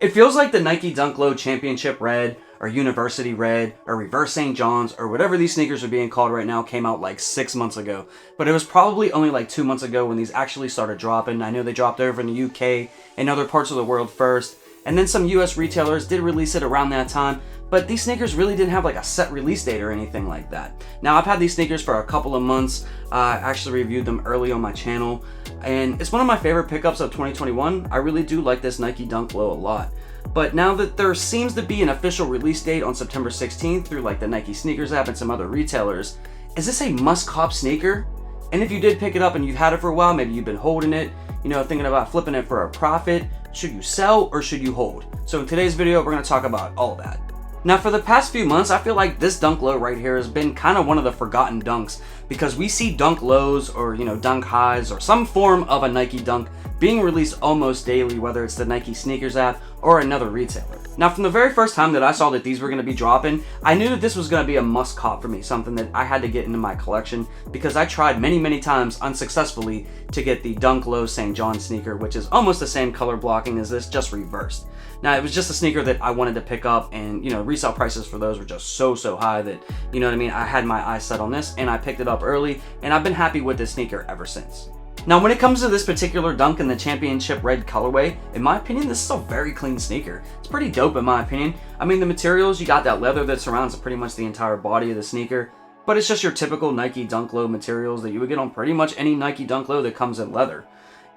It feels like the Nike Dunk Low Championship Red or University Red or Reverse St. John's or whatever these sneakers are being called right now came out like 6 months ago. But it was probably only like 2 months ago when these actually started dropping. I know they dropped over in the UK and other parts of the world first. And then some US retailers did release it around that time. But these sneakers really didn't have like a set release date or anything like that. Now, I've had these sneakers for a couple of months. I actually reviewed them early on my channel. And it's one of my favorite pickups of 2021. I really do like this Nike Dunk Low a lot. But now that there seems to be an official release date on September 16th through like the Nike Sneakers app and some other retailers, is this a must-cop sneaker? And if you did pick it up and you've had it for a while, maybe you've been holding it, thinking about flipping it for a profit, should you sell or should you hold? So in today's video, we're going to talk about all that. Now, for the past few months, I feel like this Dunk Low right here has been kind of one of the forgotten dunks because we see Dunk Lows or, Dunk Highs or some form of a Nike Dunk being released almost daily, whether it's the Nike Sneakers app or another retailer. Now, from the very first time that I saw that these were going to be dropping, I knew that this was going to be a must cop for me, something that I had to get into my collection because I tried many times unsuccessfully to get the Dunk Low St. John sneaker, which is almost the same color blocking as this, just reversed. Now, it was just a sneaker that I wanted to pick up, and resale prices for those were just so high that, I had my eyes set on this and I picked it up early, and I've been happy with this sneaker ever since. Now, when it comes to this particular dunk in the championship red colorway, in my opinion, this is a very clean sneaker. It's pretty dope in my opinion. I mean, the materials, you got that leather that surrounds pretty much the entire body of the sneaker, but it's just your typical Nike Dunk Low materials that you would get on pretty much any Nike Dunk Low that comes in leather.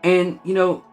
And,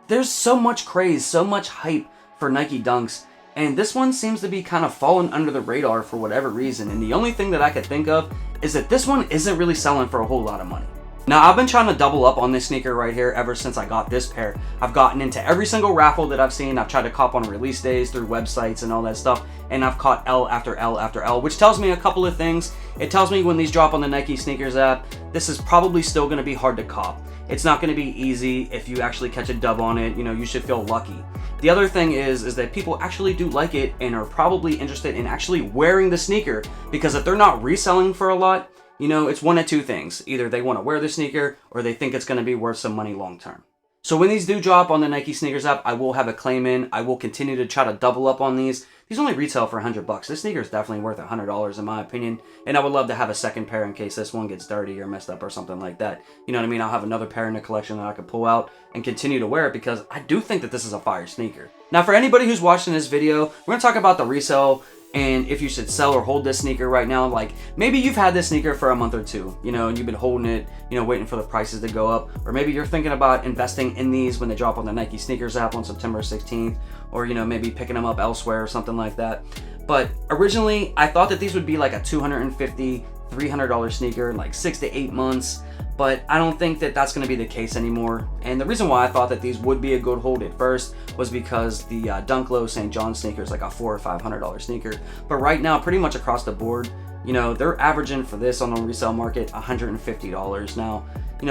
there's so much craze, so much hype for Nike Dunks, and this one seems to be kind of falling under the radar for whatever reason, and the only thing that I could think of is that this one isn't really selling for a whole lot of money. Now, I've been trying to double up on this sneaker right here ever since I got this pair. I've gotten into every single raffle that I've seen. I've tried to cop on release days through websites and all that stuff, and I've caught L after L after L, which tells me a couple of things. It tells me when these drop on the Nike Sneakers app, this is probably still going to be hard to cop. It's not going to be easy. If you actually catch a dub on it, you should feel lucky. The other thing is that people actually do like it and are probably interested in actually wearing the sneaker, because if they're not reselling for a lot, it's one of two things. Either they want to wear the sneaker or they think it's going to be worth some money long term. So when these do drop on the Nike Sneakers app, I will have a claim in. I will continue to try to double up on these. These only retail for $100. This sneaker is definitely worth $100 in my opinion. And I would love to have a second pair in case this one gets dirty or messed up or something like that. You know what I mean? I'll have another pair in the collection that I could pull out and continue to wear it because I do think that this is a fire sneaker. Now, for anybody who's watching this video, we're going to talk about the resale and if you should sell or hold this sneaker right now. Like, maybe you've had this sneaker for a month or two, and you've been holding it, waiting for the prices to go up. Or maybe you're thinking about investing in these when they drop on the Nike Sneakers app on September 16th. Or, maybe picking them up elsewhere or something like that. But originally, I thought that these would be like a $250, $300 sneaker in like 6 to 8 months. But I don't think that that's going to be the case anymore. And the reason why I thought that these would be a good hold at first was because the Dunk Low St. John sneaker is like a $400 or $500 sneaker. But right now, pretty much across the board, they're averaging for this on the resale market $150. Now,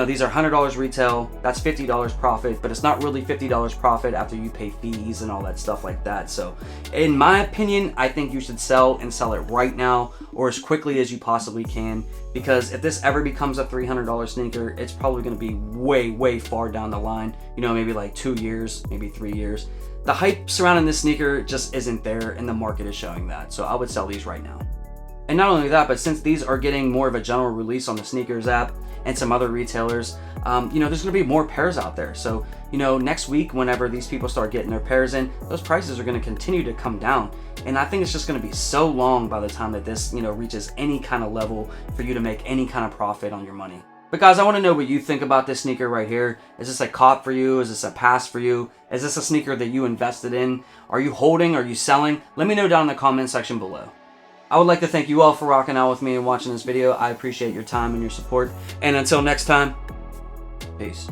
these are $100 retail, that's $50 profit, but it's not really $50 profit after you pay fees and all that stuff like that. So in my opinion, I think you should sell and sell it right now or as quickly as you possibly can, because if this ever becomes a $300 sneaker, it's probably going to be way far down the line, maybe like 2 years, maybe 3 years. The hype surrounding this sneaker just isn't there, and the market is showing that. So I would sell these right now. And not only that, but since these are getting more of a general release on the Sneakers app and some other retailers, there's going to be more pairs out there. So, next week, whenever these people start getting their pairs in, those prices are going to continue to come down. And I think it's just going to be so long by the time that this, reaches any kind of level for you to make any kind of profit on your money. But guys, I want to know what you think about this sneaker right here. Is this a cop for you? Is this a pass for you? Is this a sneaker that you invested in? Are you holding? Are you selling? Let me know down in the comment section below. I would like to thank you all for rocking out with me and watching this video. I appreciate your time and your support. And until next time, peace.